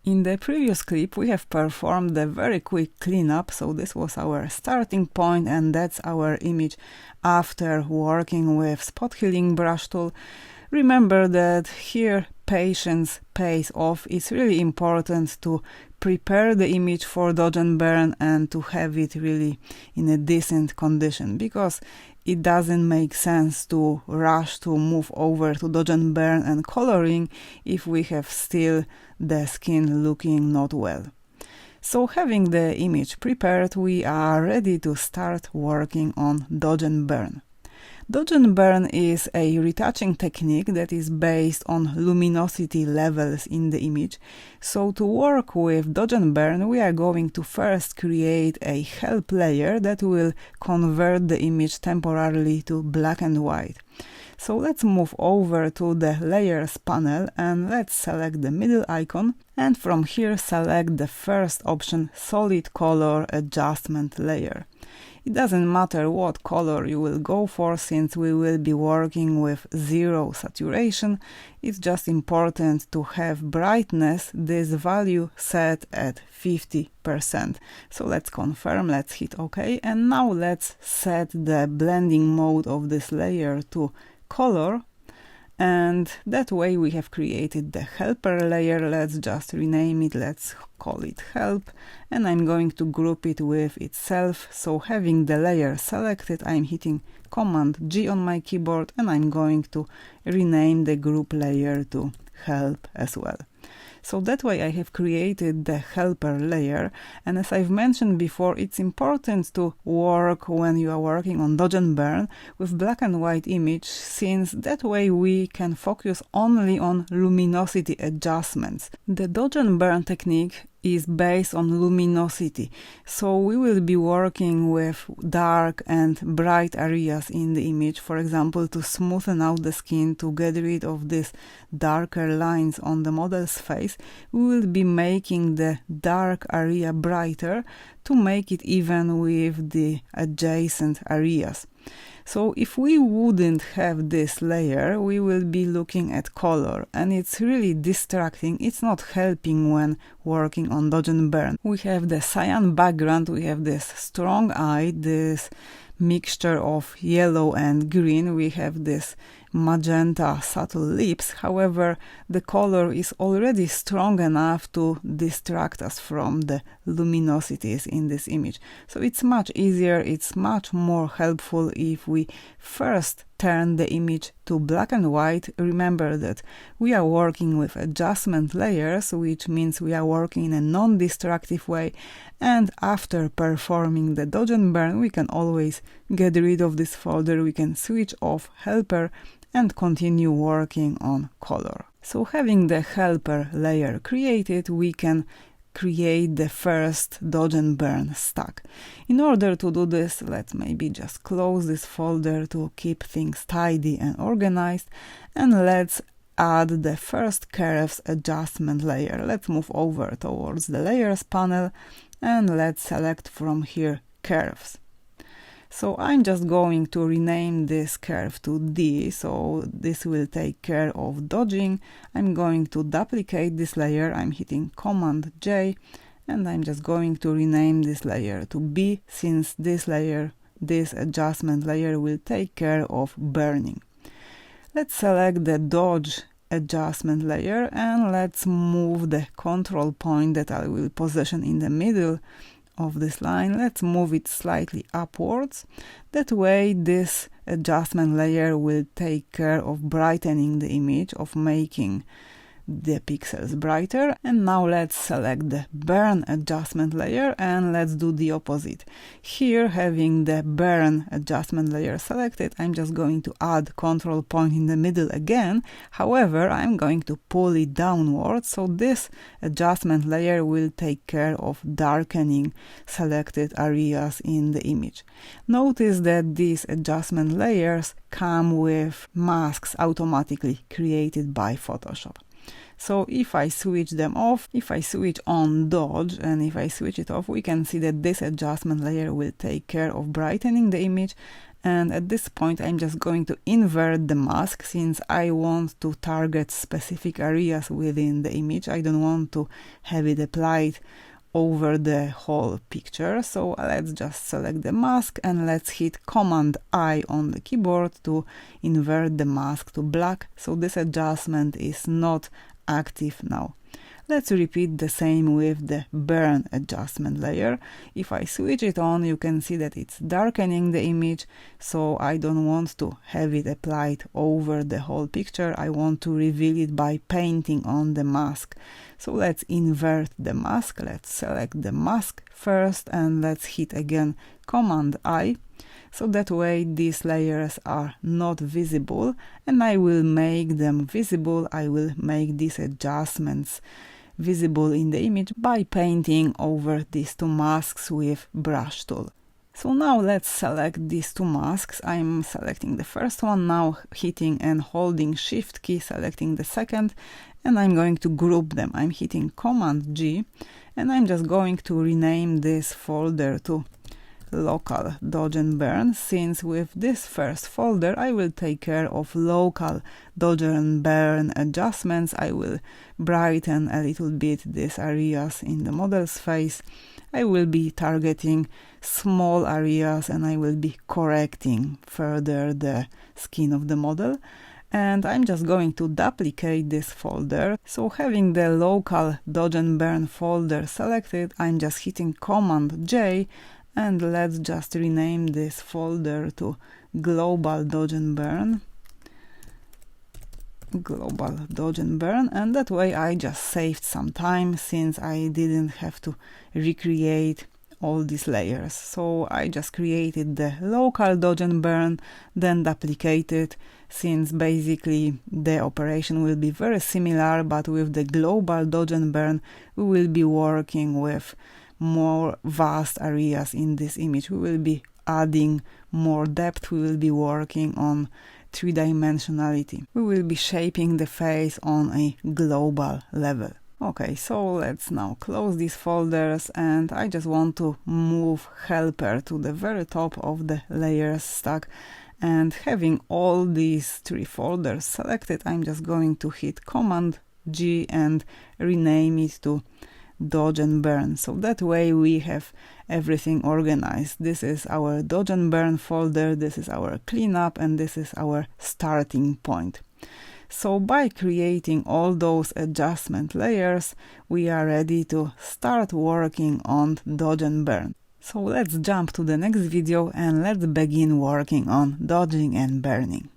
In the previous clip we have performed a very quick cleanup, so this was our starting point and that's our image after working with spot healing brush tool. Remember that here patience pays off. It's really important to prepare the image for dodge and burn and to have it really in a decent condition, because it doesn't make sense to rush to move over to dodge and burn and coloring if we have still the skin looking not well. So having the image prepared, we are ready to start working on dodge and burn. Dodge and burn is a retouching technique that is based on luminosity levels in the image. So to work with dodge and burn, we are going to first create a help layer that will convert the image temporarily to black and white. So let's move over to the layers panel and let's select the middle icon, and from here select the first option, solid color adjustment layer. It doesn't matter what color you will go for, since we will be working with zero saturation. It's just important to have brightness, this value set at 50%. So let's confirm, let's hit OK, and now let's set the blending mode of this layer to color, and that way we have created the helper layer. Let's just rename it, let's call it help, and I'm going to group it with itself. So having the layer selected, I'm hitting Command G on my keyboard and I'm going to rename the group layer to help as well. So that way I have created the helper layer, and as I've mentioned before, it's important to work when you are working on dodge and burn with black and white image, since that way we can focus only on luminosity adjustments. The dodge and burn technique is based on luminosity, so we will be working with dark and bright areas in the image. For example, to smoothen out the skin, to get rid of these darker lines on the model's face, we will be making the dark area brighter to make it even with the adjacent areas. So if we wouldn't have this layer, we will be looking at color, and it's really distracting. It's not helping when working on dodge and burn. We have the cyan background, we have this strong eye, this mixture of yellow and green, we have this magenta subtle lips. However, the color is already strong enough to distract us from the luminosities in this image. So it's much easier, it's much more helpful if we first turn the image to black and white. Remember that we are working with adjustment layers, which means we are working in a non-destructive way, and after performing the dodge and burn we can always get rid of this folder, we can switch off helper and continue working on color. So having the helper layer created, we can create the first dodge and burn stack. In order to do this, let's maybe just close this folder to keep things tidy and organized, and let's add the first curves adjustment layer. Let's move over towards the layers panel and let's select from here curves. So I'm just going to rename this curve to D, so this will take care of dodging. I'm going to duplicate this layer, I'm hitting Command J, and I'm just going to rename this layer to B, since this layer, this adjustment layer, will take care of burning. Let's select the dodge adjustment layer and let's move the control point that I will position in the middle of this line. Let's move it slightly upwards. That way this adjustment layer will take care of brightening the image, of making the pixels brighter. And now let's select the burn adjustment layer and let's do the opposite. Here, having the burn adjustment layer selected, I'm just going to add control point in the middle again. However, I'm going to pull it downwards, so this adjustment layer will take care of darkening selected areas in the image. Notice that these adjustment layers come with masks automatically created by Photoshop. So if I switch them off, if I switch on dodge and if I switch it off, we can see that this adjustment layer will take care of brightening the image. And at this point I'm just going to invert the mask, since I want to target specific areas within the image. I don't want to have it applied over the whole picture. So let's just select the mask and let's hit Command I on the keyboard to invert the mask to black. So this adjustment is not active now. Let's repeat the same with the burn adjustment layer. If I switch it on, you can see that it's darkening the image, so I don't want to have it applied over the whole picture. I want to reveal it by painting on the mask. So let's invert the mask. Let's select the mask first and let's hit again Command I. So that way these layers are not visible, and I will make them visible. I will make these adjustments visible in the image by painting over these two masks with brush tool. So now let's select these two masks. I'm selecting the first one, now hitting and holding Shift key, selecting the second, and I'm going to group them. I'm hitting Command G, and I'm just going to rename this folder to local dodge and burn, since with this first folder I will take care of local dodge and burn adjustments. I will brighten a little bit these areas in the model's face. I will be targeting small areas and I will be correcting further the skin of the model. And I'm just going to duplicate this folder. So having the local dodge and burn folder selected, I'm just hitting Command J, and let's just rename this folder to global dodge and burn. Global dodge and burn, and that way I just saved some time, since I didn't have to recreate all these layers. So I just created the local dodge and burn, then duplicated, since basically the operation will be very similar, but with the global dodge and burn we will be working with more vast areas in this image. We will be adding more depth, we will be working on three-dimensionality. We will be shaping the face on a global level. Okay, so let's now close these folders, and I just want to move helper to the very top of the layers stack. And having all these three folders selected, I'm just going to hit Command G and rename it to dodge and burn. So that way we have everything organized. This is our dodge and burn folder, this is our cleanup, and this is our starting point. So by creating all those adjustment layers, we are ready to start working on dodge and burn. So let's jump to the next video and let's begin working on dodging and burning.